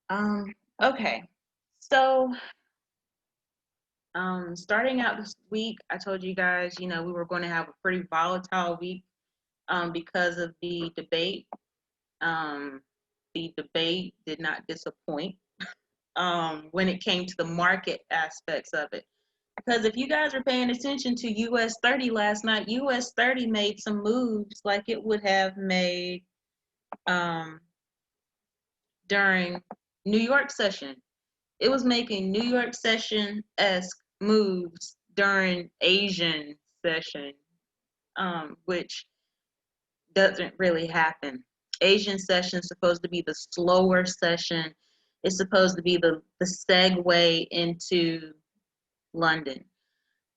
Um, okay. So, starting out this week, I told you guys, we were going to have a pretty volatile week, because of the debate. Um, the debate did not disappoint, when it came to the market aspects of it. Because if you guys are paying attention to US 30 last night, US 30 made some moves like it would have made, um, during New York session. It was making New York session-esque moves during Asian session, which doesn't really happen. Asian session is supposed to be the slower session. It's supposed to be the segue into London.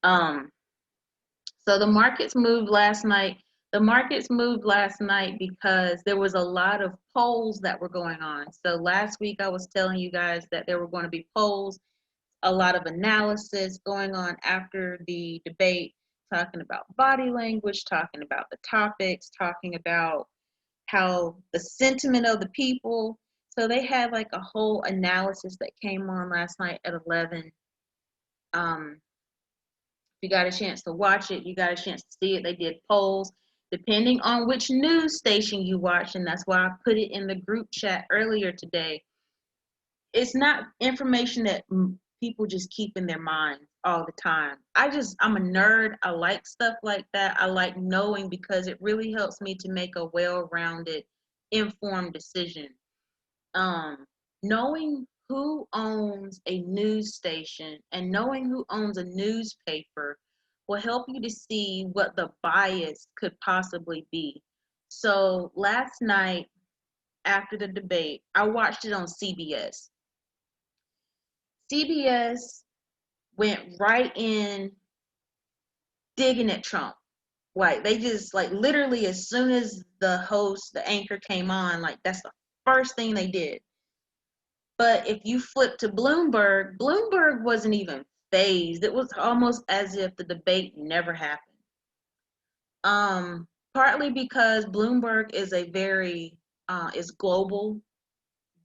Um, so the markets moved last night. The markets moved last night because there was a lot of polls that were going on. So last week I was telling you guys that there were going to be polls, a lot of analysis going on after the debate, talking about body language, talking about the topics, talking about how the sentiment of the people. So they had like a whole analysis that came on last night at 11. If you got a chance to watch it, you got a chance to see it. They did polls depending on which news station you watch, and that's why I put it in the group chat earlier today. It's not information that people just keep in their minds all the time. I'm a nerd. I like stuff like that. I like knowing because it really helps me to make a well-rounded, informed decision. um, Knowing who owns a news station and knowing who owns a newspaper will help you to see what the bias could possibly be. So last night after the debate, I watched it on CBS. CBS went right in digging at Trump. Like they just like literally as soon as the host, the anchor came on, like that's the first thing they did. But if you flip to Bloomberg, Bloomberg wasn't even phased. It was almost as if the debate never happened. Partly because Bloomberg is a very is global.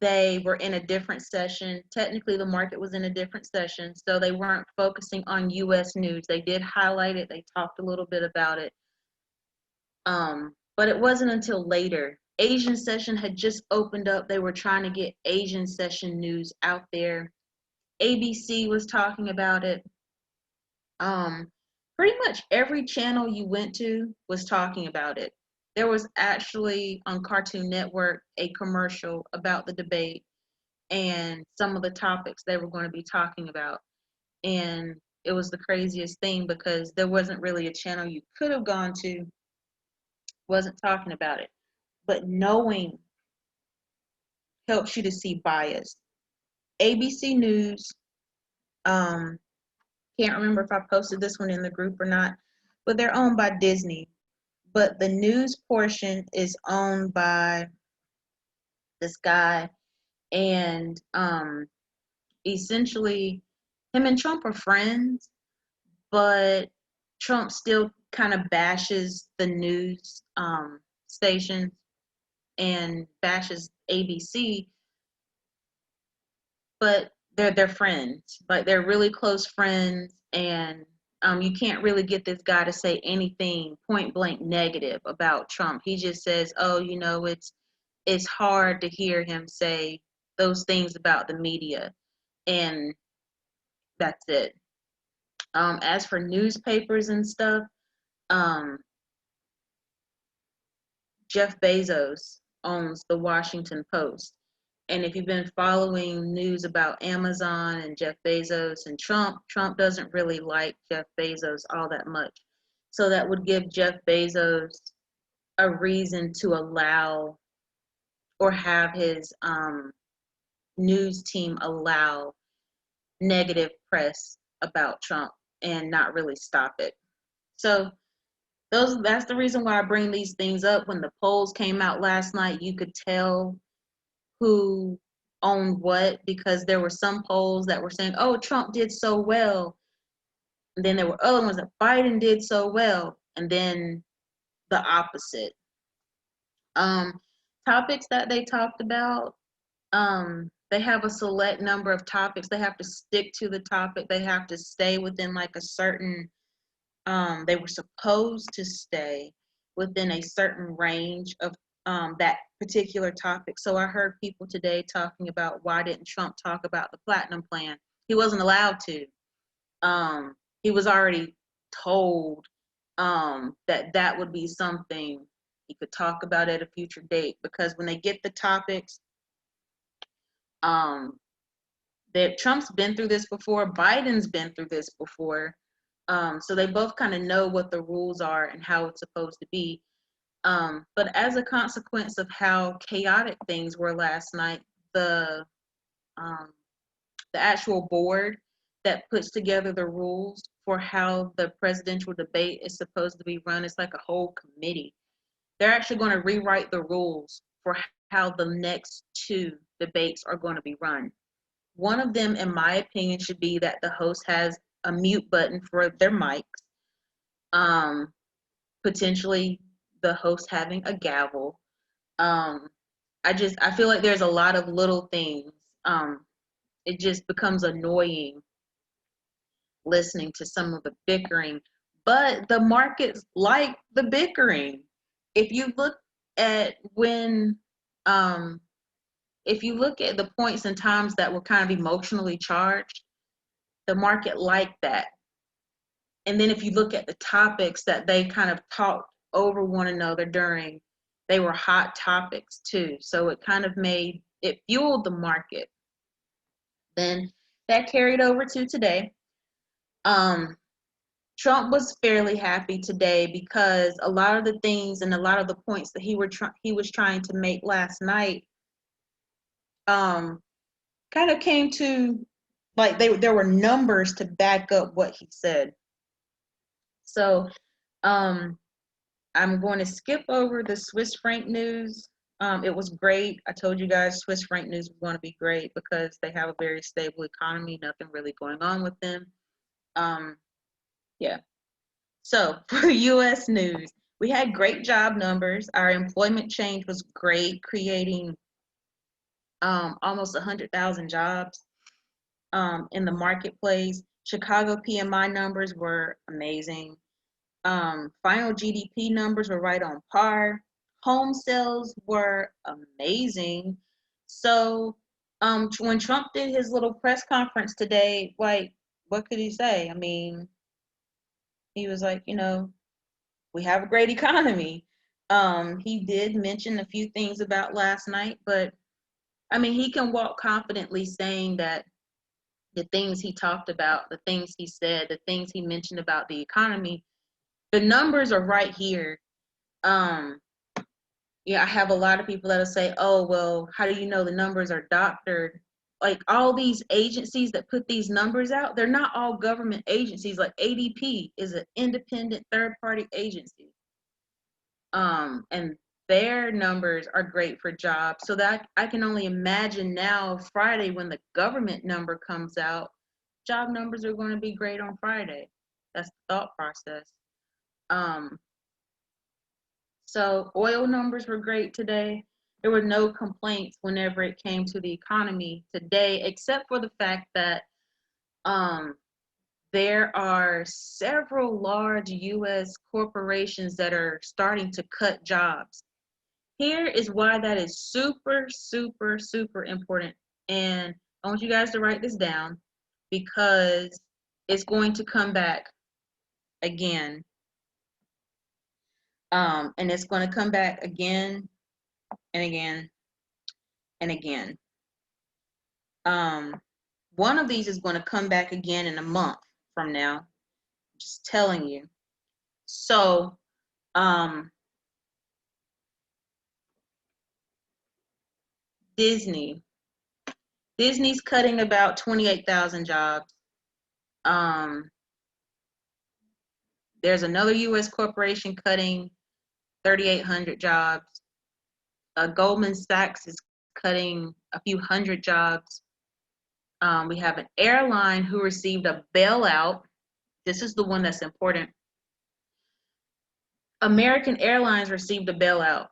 They were in a different session. Technically, the market was in a different session, so they weren't focusing on U.S. news. They did highlight it. They talked a little bit about it, but it wasn't until later. Asian session had just opened up. They were trying to get Asian session news out there. ABC was talking about it. Um, Pretty much every channel you went to was talking about it. There was actually on Cartoon Network a commercial about the debate and some of the topics they were going to be talking about. And it was the craziest thing because there wasn't really a channel you could have gone to wasn't talking about it. But knowing helps you to see bias. ABC News, um, can't remember if I posted this one in the group or not, but they're owned by Disney. But the news portion is owned by this guy, and essentially, him and Trump are friends, but Trump still kind of bashes the news stations and bashes ABC, but they're friends. Like they're really close friends, and you can't really get this guy to say anything point blank negative about Trump. He just says, "Oh, it's hard to hear him say those things about the media," and that's it. As for newspapers and stuff, um, Jeff Bezos owns the Washington Post. And if you've been following news about Amazon and Jeff Bezos and Trump, Trump doesn't really like Jeff Bezos all that much. So that would give Jeff Bezos a reason to allow or have his news team allow negative press about Trump and not really stop it. So that's the reason why I bring these things up. When the polls came out last night, you could tell who owned what because there were some polls that were saying, "Oh, Trump did so well," and then there were other ones that Biden did so well, and then the opposite. Um, Topics that they talked about. They have a select number of topics. They have to stick to the topic. They have to stay within like a certain, they were supposed to stay within a certain range of that particular topic. So I heard people today talking about, why didn't Trump talk about the platinum plan? He wasn't allowed to. He was already told that that would be something he could talk about at a future date, because when they get the topics, um, that Trump's been through this before, Biden's been through this before, so they both kind of know what the rules are and how it's supposed to be. But as a consequence of how chaotic things were last night, um, the actual board that puts together the rules for how the presidential debate is supposed to be run, it's like a whole committee. They're actually going to rewrite the rules for how the next two debates are going to be run. One of them, in my opinion, should be that the host has a mute button for their mics. Potentially the host having a gavel. Um, I feel like there's a lot of little things. It just becomes annoying listening to some of the bickering, but the markets like the bickering. If you look at when, um, if you look at the points and times that were kind of emotionally charged, the market liked that. And then if you look at the topics that they kind of talked over one another during, they were hot topics too. So it kind of made, it fueled the market. Then that carried over to today. Um, Trump was fairly happy today because a lot of the things and a lot of the points that he was trying to make last night, kind of came to, like, there were numbers to back up what he said. So um, I'm going to skip over the Swiss franc news. It was great. I told you guys Swiss franc news was going to be great because they have a very stable economy, nothing really going on with them. Yeah. So for U.S. news, we had great job numbers. Our employment change was great, creating almost 100,000 jobs in the marketplace. Chicago PMI numbers were amazing. Final GDP numbers were right on par. Home sales were amazing. So when Trump did his little press conference today, like, what could he say? I mean, he was like, we have a great economy. He did mention a few things about last night, but I mean, he can walk confidently saying that the things he talked about, the things he said, the things he mentioned about the economy, the numbers are right here. Um, yeah, I have a lot of people that'll say, oh, well, how do you know the numbers are doctored? Like, all these agencies that put these numbers out, they're not all government agencies. Like ADP is an independent third-party agency. And their numbers are great for jobs. So that I can only imagine now Friday when the government number comes out, job numbers are going to be great on Friday. That's the thought process. Um, so oil numbers were great today. There were no complaints whenever it came to the economy today, except for the fact that um, there are several large U.S. corporations that are starting to cut jobs. Here is why that is super, super, super important. And I want you guys to write this down because it's going to come back again. And it's going to come back again and again and again. One of these is going to come back again in a month from now. Just telling you. So, Disney. Disney's cutting about 28,000 jobs. There's another U.S. corporation cutting 3,800 jobs. Goldman Sachs is cutting a few hundred jobs. We have an airline who received a bailout. This is the one that's important. American Airlines received a bailout.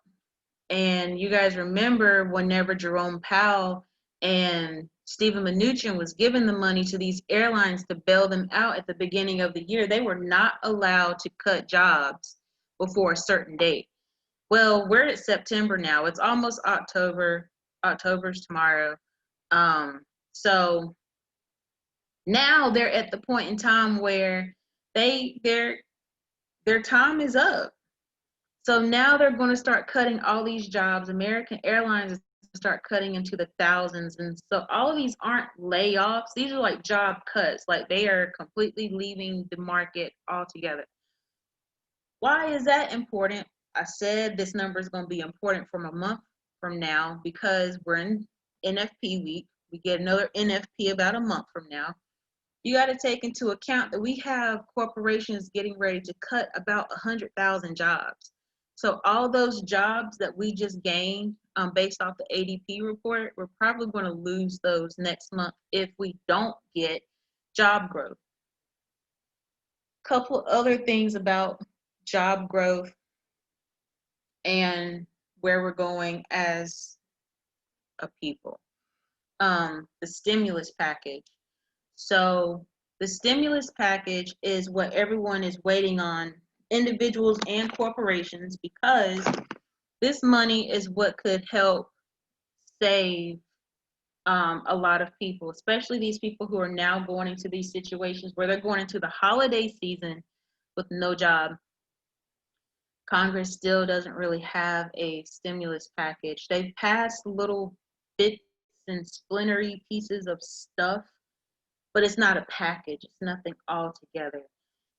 And you guys remember whenever Jerome Powell and Stephen Mnuchin was giving the money to these airlines to bail them out at the beginning of the year. They were not allowed to cut jobs before a certain date. Well, we're at September now. It's almost October. October's tomorrow. Um, so now they're at the point in time where their time is up. So now they're going to start cutting all these jobs. American Airlines is going to start cutting into the thousands. And so all of these aren't layoffs. These are like job cuts. Like they are completely leaving the market altogether. Why is that important? I said this number is going to be important from a month from now because we're in NFP week. We get another NFP about a month from now. You got to take into account that we have corporations getting ready to cut about 100,000 jobs. So all those jobs that we just gained based off the ADP report, we're probably going to lose those next month if we don't get job growth. Couple other things about job growth and where we're going as a people. The stimulus package. So the stimulus package is what everyone is waiting on, individuals and corporations, because this money is what could help save a lot of people, especially these people who are now going into these situations where they're going into the holiday season with no job. Congress still doesn't really have a stimulus package. They've passed little bits and splintery pieces of stuff, but it's not a package. It's nothing all together.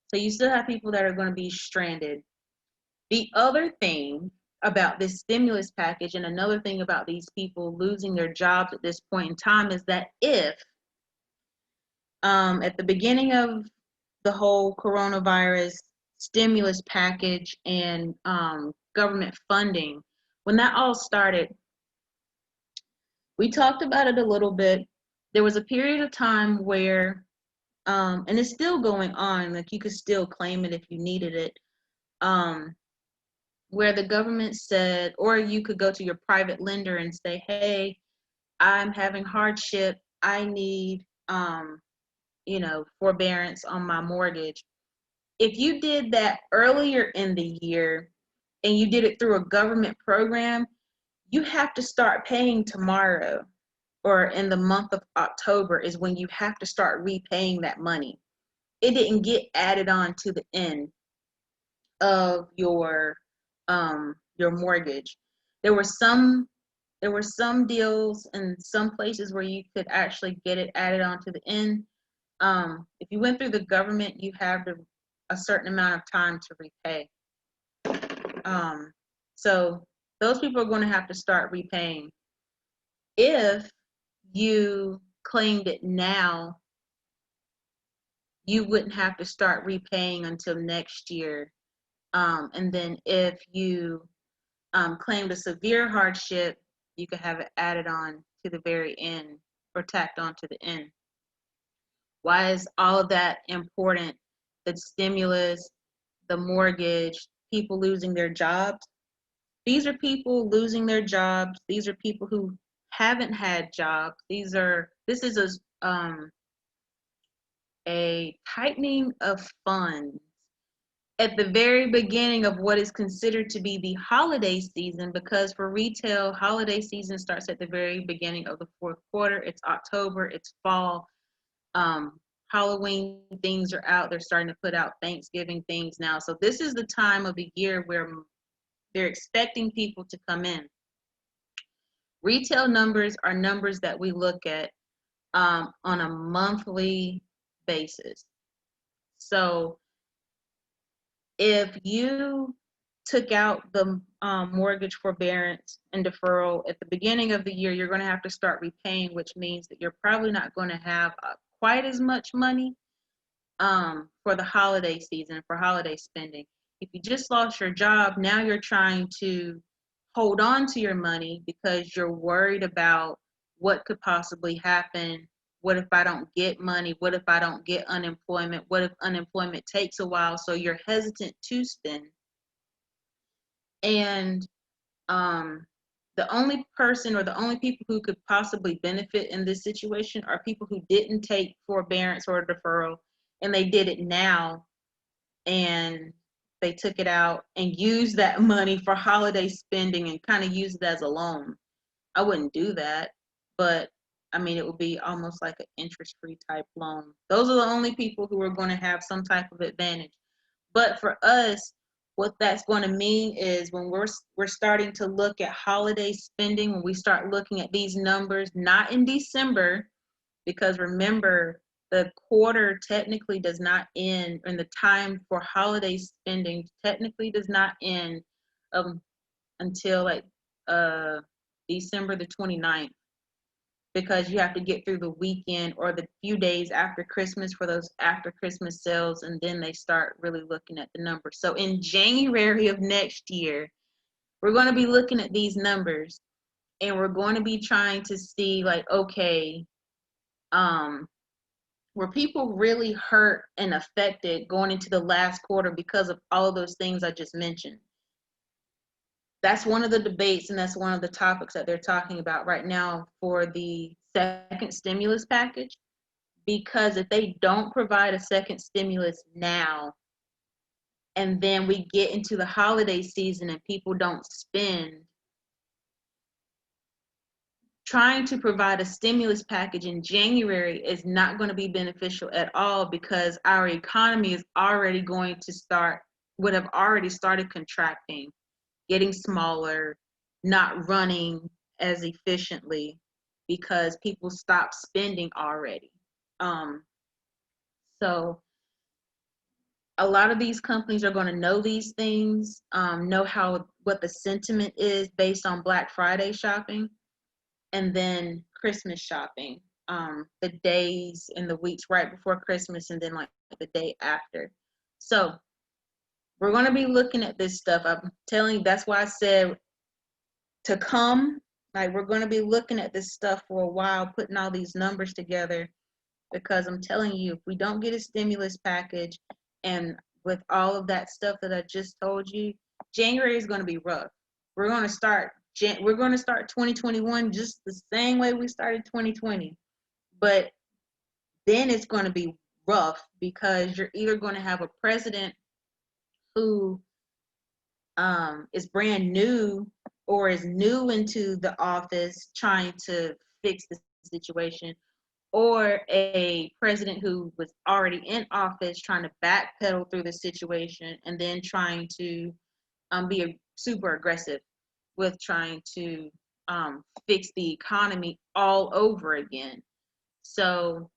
So you still have people that are going to be stranded. The other thing about this stimulus package and another thing about these people losing their jobs at this point in time is that if at the beginning of the whole coronavirus stimulus package and government funding, when that all started, we talked about it a little bit. There was a period of time where, and it's still going on, like you could still claim it if you needed it, where the government said, or you could go to your private lender and say, hey, I'm having hardship. I need, forbearance on my mortgage. If you did that earlier in the year and you did it through a government program, you have to start paying tomorrow or in the month of October is when you have to start repaying that money. It didn't get added on to the end of your mortgage. There were some deals and some places where you could actually get it added on to the end. If you went through the government, you have a certain amount of time to repay. So those people are going to have to start repaying. If you claimed it now, you wouldn't have to start repaying until next year. And then if you claimed a severe hardship, you could have it added on to the very end or tacked on to the end. Why is all of that important? The stimulus, the mortgage, people losing their jobs. These are people losing their jobs. These are people who haven't had jobs. This is a tightening of funds at the very beginning of what is considered to be the holiday season, because for retail, holiday season starts at the very beginning of the fourth quarter. It's October, it's fall. Halloween things are out. They're starting to put out Thanksgiving things now. So this is the time of the year where they're expecting people to come in. Retail numbers are numbers that we look at on a monthly basis. So if you took out the mortgage forbearance and deferral at the beginning of the year, you're going to have to start repaying, which means that you're probably not going to have quite as much money for the holiday season, for holiday spending. If you just lost your job, now you're trying to hold on to your money because you're worried about what could possibly happen. What if I don't get money? What if I don't get unemployment? What if unemployment takes a while? So you're hesitant to spend. And the only person or the only people who could possibly benefit in this situation are people who didn't take forbearance or deferral and they did it now and they took it out and used that money for holiday spending and kind of used it as a loan. I wouldn't do that, but I mean, it would be almost like an interest-free type loan. Those are the only people who are going to have some type of advantage. But for us, what that's going to mean is when we're starting to look at holiday spending, when we start looking at these numbers, not in December, because remember, the quarter technically does not end, and the time for holiday spending technically does not end um, until like uh, December the 29th, because you have to get through the weekend or the few days after Christmas for those after Christmas sales, and then they start really looking at the numbers. So in January of next year, we're going to be looking at these numbers and we're going to be trying to see like, okay, were people really hurt and affected going into the last quarter because of all of those things I just mentioned? That's one of the debates and that's one of the topics that they're talking about right now for the second stimulus package. Because if they don't provide a second stimulus now, and then we get into the holiday season and people don't spend, trying to provide a stimulus package in January is not going to be beneficial at all because our economy is already would have already started contracting, getting smaller, not running as efficiently because people stopped spending already. So a lot of these companies are going to know these things, know what the sentiment is based on Black Friday shopping and then Christmas shopping, the days and the weeks right before Christmas and then like the day after. So we're going to be looking at this stuff. I'm telling you, that's why I said to come. Like we're going to be looking at this stuff for a while, putting all these numbers together, because I'm telling you, if we don't get a stimulus package and with all of that stuff that I just told you, January is going to be rough. We're going to start 2021 just the same way we started 2020. But then it's going to be rough because you're either going to have a president who is brand new or is new into the office trying to fix the situation, or a president who was already in office trying to backpedal through the situation and then trying to be super aggressive with trying to fix the economy all over again. So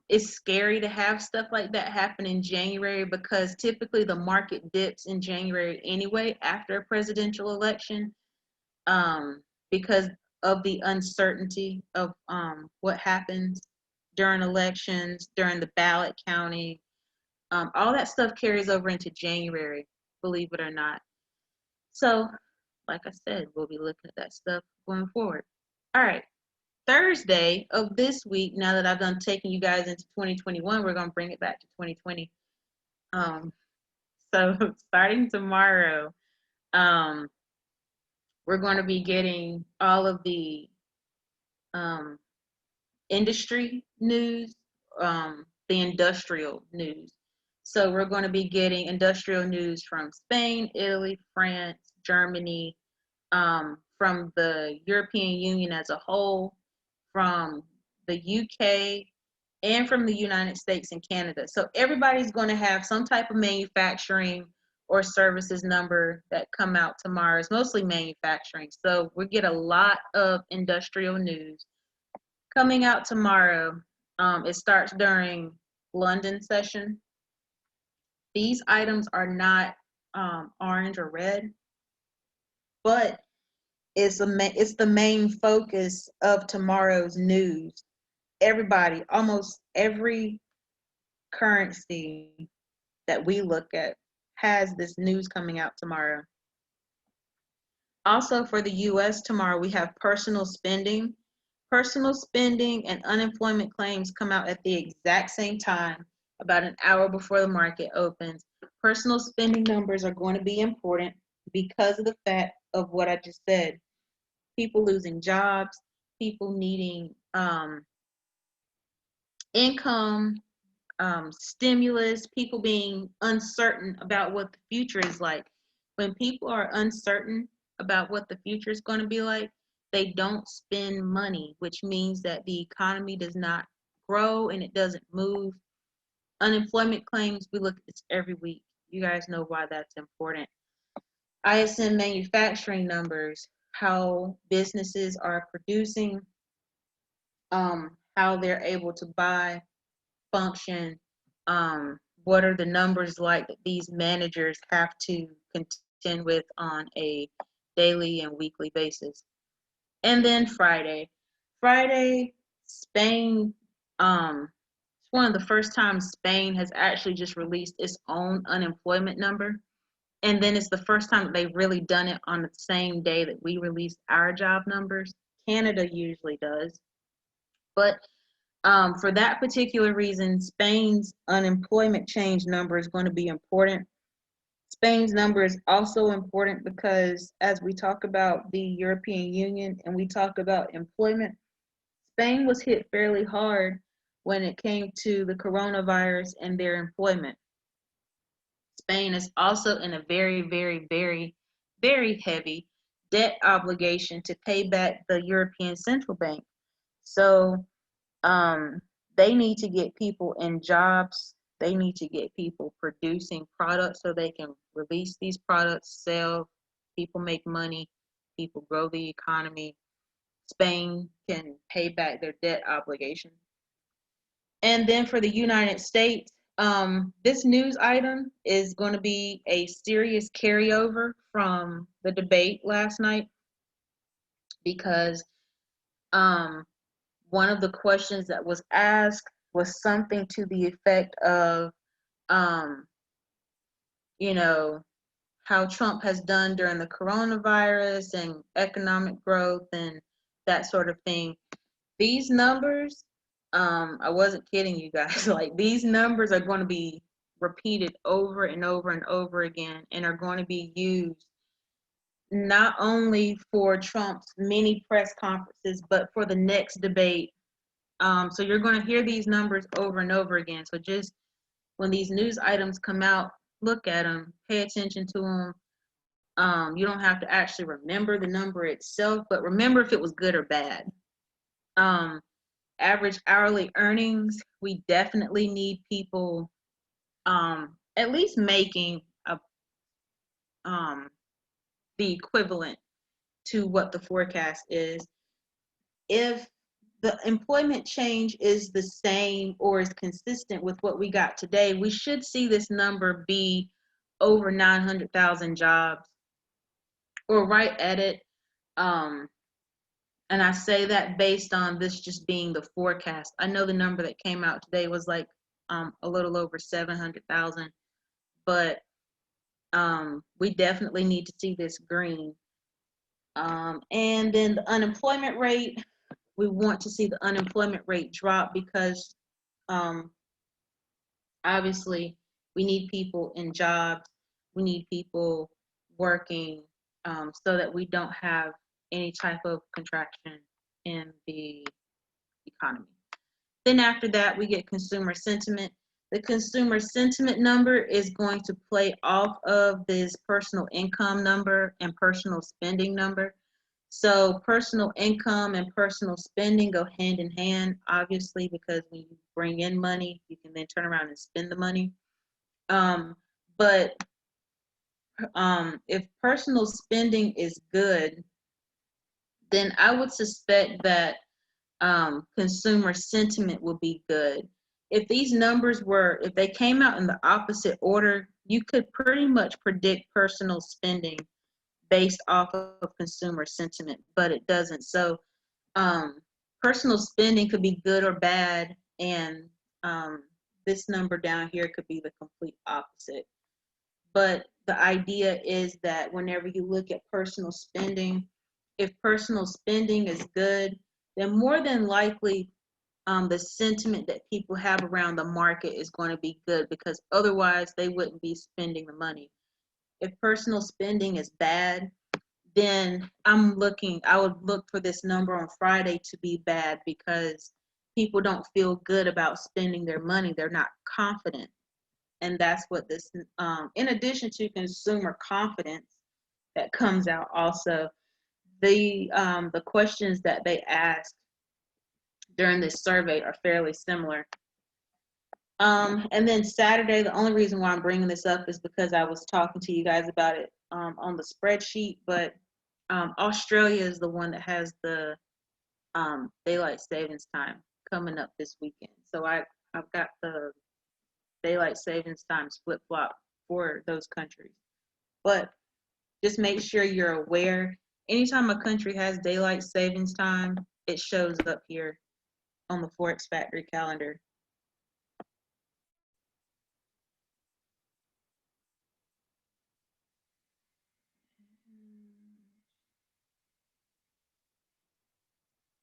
it's scary to have stuff like that happen in January because typically the market dips in January anyway after a presidential election, because of the uncertainty of what happens during elections, during the ballot counting. All that stuff carries over into January, believe it or not. So, like I said, we'll be looking at that stuff going forward. All right. Thursday of this week, now that I've done taking you guys into 2021, we're going to bring it back to 2020. So starting tomorrow, um, we're going to be getting all of the industry news, the industrial news. So we're going to be getting industrial news from Spain, Italy, France, Germany, from the European Union as a whole, from the UK, and from the United States and Canada. So everybody's going to have some type of manufacturing or services number that come out tomorrow. It's mostly manufacturing. So we get a lot of industrial news coming out tomorrow. It starts during London session. These items are not orange or red, but it's the main focus of tomorrow's news. Everybody, almost every currency that we look at has this news coming out tomorrow. Also for the US tomorrow, we have personal spending. Personal spending and unemployment claims come out at the exact same time, about an hour before the market opens. Personal spending numbers are going to be important because of the fact of what I just said. people losing jobs, people needing income, stimulus, people being uncertain about what the future is like. When people are uncertain about what the future is going to be like, they don't spend money, which means that the economy does not grow and it doesn't move. Unemployment claims, we look at this every week. You guys know why that's important. ISM manufacturing numbers, how businesses are producing, how they're able to buy, function, what are the numbers like that these managers have to contend with on a daily and weekly basis. And then Friday, Spain, it's one of the first times Spain has actually just released its own unemployment number. And then it's the first time that they've really done it on the same day that we release our job numbers. Canada usually does. But for that particular reason, Spain's unemployment change number is going to be important. Spain's number is also important because as we talk about the European Union and we talk about employment, Spain was hit fairly hard when it came to the coronavirus and their employment. Spain is also in a very, very, very, very heavy debt obligation to pay back the European Central Bank. So um, they need to get people in jobs. They need to get people producing products so they can release these products, sell, people make money, people grow the economy. Spain can pay back their debt obligation. And then for the United States, this news item is going to be a serious carryover from the debate last night because um, one of the questions that was asked was something to the effect of, um, you know, how Trump has done during the coronavirus and economic growth and that sort of thing. These numbers, I wasn't kidding you guys, like these numbers are going to be repeated over and over and over again and are going to be used not only for Trump's many press conferences, but for the next debate. So you're going to hear these numbers over and over again. So just when these news items come out, look at them, pay attention to them. You don't have to actually remember the number itself, but remember if it was good or bad. Um, Average hourly earnings, we definitely need people at least making a, um, the equivalent to what the forecast is. If the employment change is the same or is consistent with what we got today, we should see this number be over 900,000 jobs or right at it. Um, and I say that based on this just being the forecast. I know the number that came out today was like a little over 700,000, but we definitely need to see this green. And then the unemployment rate, we want to see the unemployment rate drop because um, obviously we need people in jobs, we need people working so that we don't have any type of contraction in the economy. Then after that, we get consumer sentiment. The consumer sentiment number is going to play off of this personal income number and personal spending number. So personal income and personal spending go hand in hand, obviously, because when you bring in money, you can then turn around and spend the money. But if personal spending is good, then I would suspect that consumer sentiment will be good. If these numbers were, if they came out in the opposite order, you could pretty much predict personal spending based off of consumer sentiment, but it doesn't. So um, personal spending could be good or bad, and this number down here could be the complete opposite. But the idea is that whenever you look at personal spending, if personal spending is good, then more than likely the sentiment that people have around the market is going to be good because otherwise they wouldn't be spending the money. If personal spending is bad, then I would look for this number on Friday to be bad because people don't feel good about spending their money. They're not confident. And that's what this, in addition to consumer confidence that comes out also, the questions that they asked during this survey are fairly similar. And then Saturday, the only reason why I'm bringing this up is because I was talking to you guys about it on the spreadsheet, but Australia is the one that has the daylight savings time coming up this weekend. So I've got the daylight savings time flip flop for those countries. But just make sure you're aware. Anytime a country has daylight savings time, it shows up here on the Forex Factory calendar.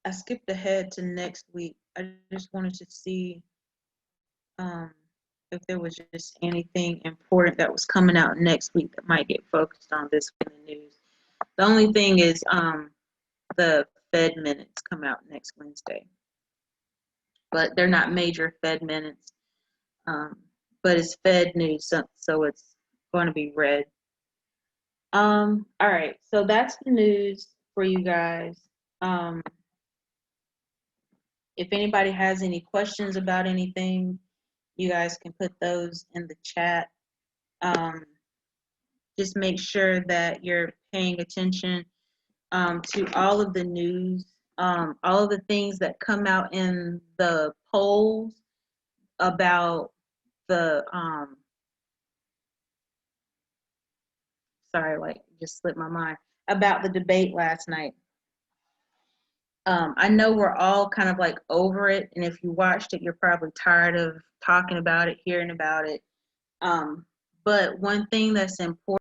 I skipped ahead to next week. I just wanted to see um, if there was just anything important that was coming out next week that might get focused on this week in the news. The only thing is the Fed minutes come out next Wednesday, but they're not major Fed minutes. But it's Fed news, so it's going to be read. All right, so that's the news for you guys. If anybody has any questions about anything, you guys can put those in the chat. Just make sure that you're paying attention to all of the news, all of the things that come out in the polls about the sorry, like just slipped my mind, about the debate last night. I know we're all kind of like over it, and if you watched it, you're probably tired of talking about it, hearing about it. But one thing that's important